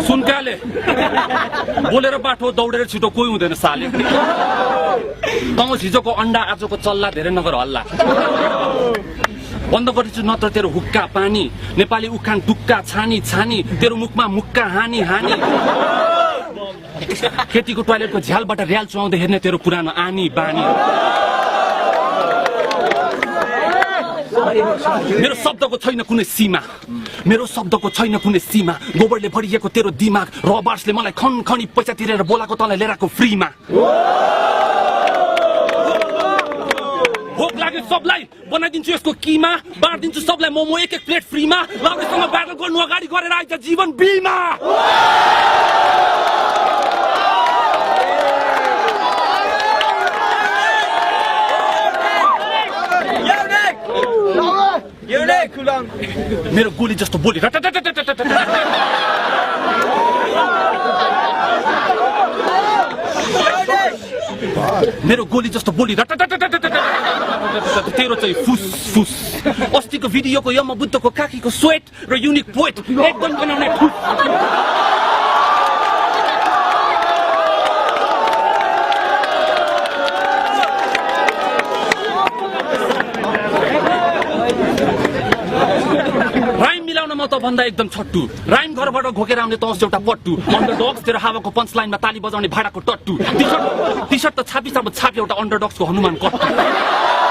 सुनकाले बोलेर बाठो दौडेर छिटो कोही हुँदैन साले तँ हिजोको अन्डा आजको चल्ला धेरै नगर हल्ला बन्द गरिछु नत्र तेरो हुक्का पानी नेपाली उखान टुक्का छानी छानी तेरो मुखमा मुक्का हानी हानी केटीको टोयलेटको झ्यालबाट र्याल चुहाउँदै हेर्ने तेरो पुरानो आनी बानी मेरो शब्दको छैन कुनै सीमा गोबरले भरिएको तेरो दिमाग रबार्सले मलाई खनखनी पैसा तिरेर बोलाको तँलाई लिएर आएको फ्रीमा भोक लाग्यो सबलाई बनाइदिन्छु यसको किमा बाँडिदिन्छु सबलाई मोमो एक प्लेट फ्रीमा लाउरेसँग ब्याटल गर्नु अगाडि गरेर आइज जीवन बिमा मेरो गोली जस्तो बोली मेरो गोली जस्तो बोली तेरो चाहिँ फुस फुस अस्तिको भिडियोको यम बुद्धको काकीको स्वेट र युनिक पोइट एकदम बनाउने त भन्दा एकदम छट्टु राइम घरबाट घोकेर आउने तँस एउटा पट्टु अन्डरडग्स तेरो हावाको पञ्च लाइनमा ताली बजाउने भाडाको टट्टु टी-शर्ट त छापिस अब छापी एउटा अन्डरडग्सको हनुमान कट्टु